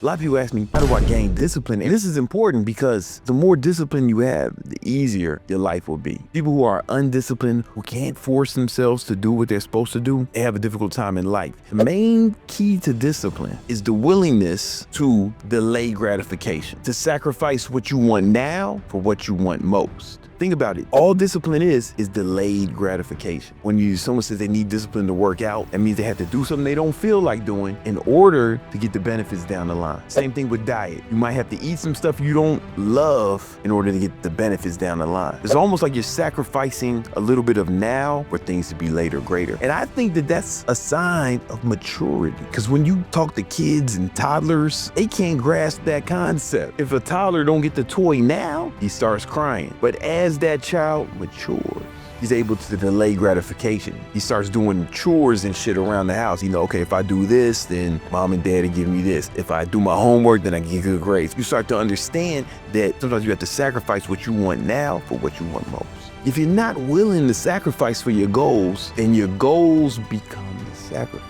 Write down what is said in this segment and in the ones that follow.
A lot of people ask me, how do I gain discipline? And this is important because the more discipline you have, the easier your life will be. People who are undisciplined, who can't force themselves to do what they're supposed to do, they have a difficult time in life. The main key to discipline is the willingness to delay gratification, to sacrifice what you want now for what you want most. Think about it. All discipline is delayed gratification. When someone says they need discipline to work out, that means they have to do something they don't feel like doing in order to get the benefits down the line. Same thing with diet. You might have to eat some stuff you don't love in order to get the benefits down the line. It's almost like you're sacrificing a little bit of now for things to be later greater. And I think that that's a sign of maturity. Because when you talk to kids and toddlers, they can't grasp that concept. If a toddler don't get the toy now, he starts crying. But as that child matures, he's able to delay gratification. He starts doing chores and shit around the house. Okay, if I do this, then mom and dad will give me this. If I do my homework, then I get good grades. You start to understand that sometimes you have to sacrifice what you want now for what you want most. If you're not willing to sacrifice for your goals, then your goals become the sacrifice.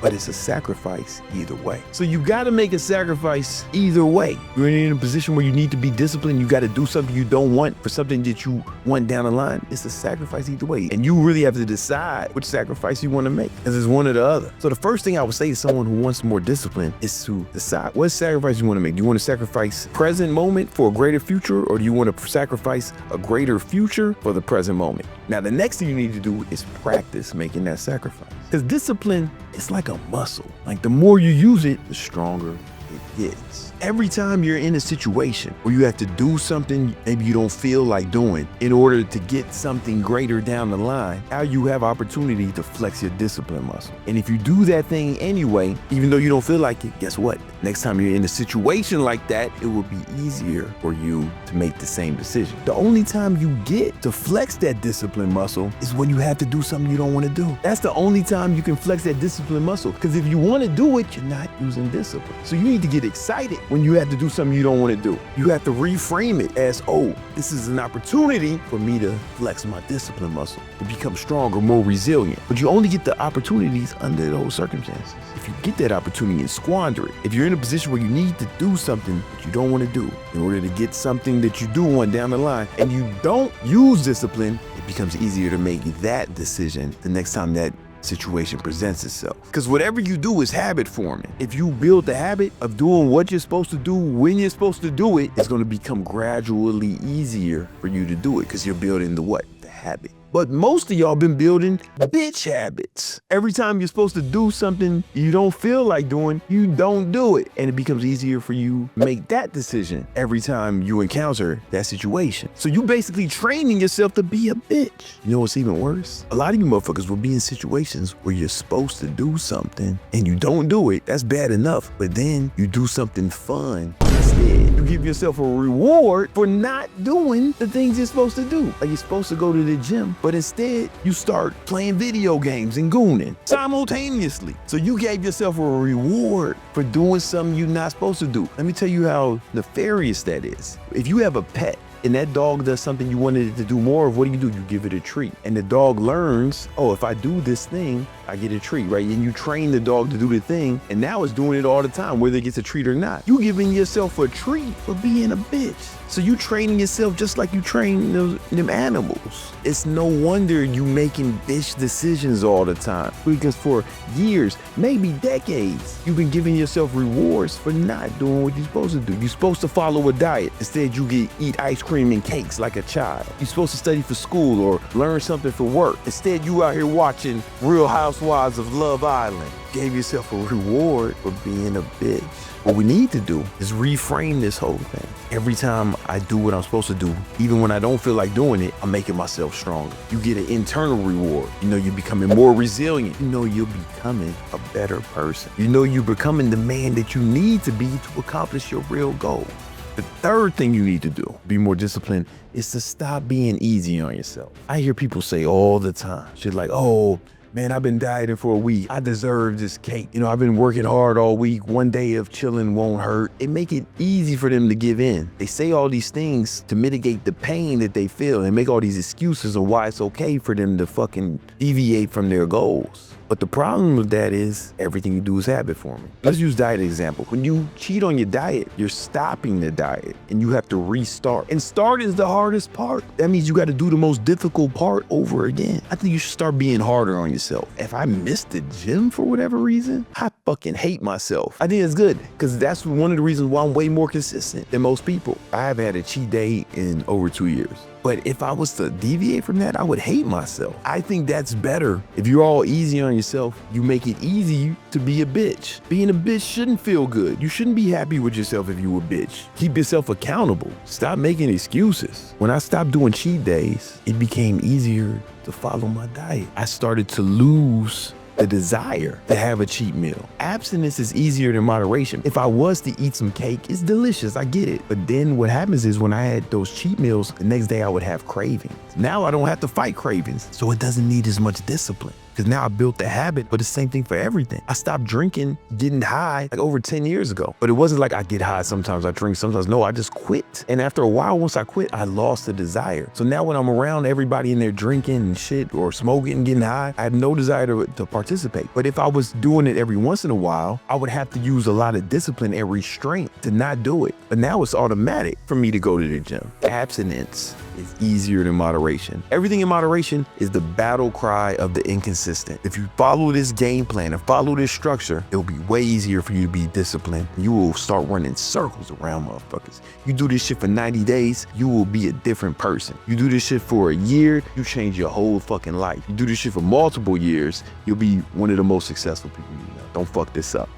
But it's a sacrifice either way. So you gotta make a sacrifice either way. You're in a position where you need to be disciplined. You gotta do something you don't want for something that you want down the line. It's a sacrifice either way. And you really have to decide which sacrifice you wanna make, because it's one or the other. So the first thing I would say to someone who wants more discipline is to decide what sacrifice you wanna make. Do you wanna sacrifice present moment for a greater future, or do you wanna sacrifice a greater future for the present moment? Now, the next thing you need to do is practice making that sacrifice. Because discipline is like a muscle. Like the more you use it, the stronger it gets. Every time you're in a situation where you have to do something maybe you don't feel like doing in order to get something greater down the line, now you have opportunity to flex your discipline muscle. And if you do that thing anyway, even though you don't feel like it, guess what? Next time you're in a situation like that, it will be easier for you to make the same decision. The only time you get to flex that discipline muscle is when you have to do something you don't want to do. That's the only time you can flex that discipline muscle. Because if you want to do it, you're not using discipline. So you need to get excited when you have to do something you don't want to do. You have to reframe it as, oh, this is an opportunity for me to flex my discipline muscle, to become stronger, more resilient. But you only get the opportunities under those circumstances. If you get that opportunity and squander it, if you're in a position where you need to do something that you don't want to do in order to get something that you do want down the line, and you don't use discipline, it becomes easier to make that decision the next time that situation presents itself. Because whatever you do is habit forming. If you build the habit of doing what you're supposed to do when you're supposed to do it, it's going to become gradually easier for you to do it because you're building the habit. But most of y'all been building bitch habits. Every time you're supposed to do something you don't feel like doing, you don't do it. And it becomes easier for you to make that decision every time you encounter that situation. So you basically training yourself to be a bitch. You know what's even worse? A lot of you motherfuckers will be in situations where you're supposed to do something and you don't do it. That's bad enough. But then you do something fun instead. You give yourself a reward for not doing the things you're supposed to do. Like you're supposed to go to the gym, but instead you start playing video games and gooning simultaneously. So you gave yourself a reward for doing something you're not supposed to do. Let me tell you how nefarious that is. If you have a pet and that dog does something you wanted it to do more of, what do? You give it a treat. And the dog learns, oh, if I do this thing, I get a treat, right? And you train the dog to do the thing, and now it's doing it all the time, whether it gets a treat or not. You giving yourself a treat for being a bitch. So you training yourself just like you train them animals. It's no wonder you making bitch decisions all the time. Because for years, maybe decades, you've been giving yourself rewards for not doing what you're supposed to do. You're supposed to follow a diet. Instead, you eat ice cream and cakes like a child. You're supposed to study for school or learn something for work. Instead, you out here watching Real Housewives of Love Island. Gave yourself a reward for being a bitch. What we need to do is reframe this whole thing. Every time I do what I'm supposed to do, even when I don't feel like doing it, I'm making myself stronger. You get an internal reward. You're becoming more resilient. You're becoming a better person. You're becoming the man that you need to be to accomplish your real goal. The third thing you need to do, be more disciplined, is to stop being easy on yourself. I hear people say all the time, shit like, oh, man, I've been dieting for a week. I deserve this cake. I've been working hard all week. One day of chilling won't hurt. It make it easy for them to give in. They say all these things to mitigate the pain that they feel and make all these excuses of why it's okay for them to fucking deviate from their goals. But the problem with that is everything you do is habit forming. Let's use diet example. When you cheat on your diet, you're stopping the diet and you have to restart. And start is the hardest part. That means you got to do the most difficult part over again. I think you should start being harder on yourself. If I missed the gym for whatever reason, I fucking hate myself. I think it's good because that's one of the reasons why I'm way more consistent than most people. I haven't had a cheat day in over 2 years. But if I was to deviate from that, I would hate myself. I think that's better. If you're all easy on yourself, you make it easy to be a bitch. Being a bitch shouldn't feel good. You shouldn't be happy with yourself if you a bitch. Keep yourself accountable. Stop making excuses. When I stopped doing cheat days, it became easier to follow my diet. I started to lose the desire to have a cheat meal. Abstinence is easier than moderation. If I was to eat some cake, it's delicious, I get it. But then what happens is when I had those cheat meals, the next day I would have cravings. Now I don't have to fight cravings, so it doesn't need as much discipline. Because now I built the habit, but the same thing for everything. I stopped drinking, getting high like over 10 years ago. But it wasn't like I get high sometimes, I drink sometimes. No, I just quit. And after a while, once I quit, I lost the desire. So now when I'm around everybody in there drinking and shit or smoking and getting high, I have no desire to participate. But if I was doing it every once in a while, I would have to use a lot of discipline and restraint to not do it. But now it's automatic for me to go to the gym. Abstinence is easier than moderation. Everything in moderation is the battle cry of the inconsistent. If you follow this game plan and follow this structure, it'll be way easier for you to be disciplined. You will start running circles around motherfuckers. You do this shit for 90 days, you will be a different person. You do this shit for a year, you change your whole fucking life. You do this shit for multiple years, you'll be one of the most successful people you know. Don't fuck this up.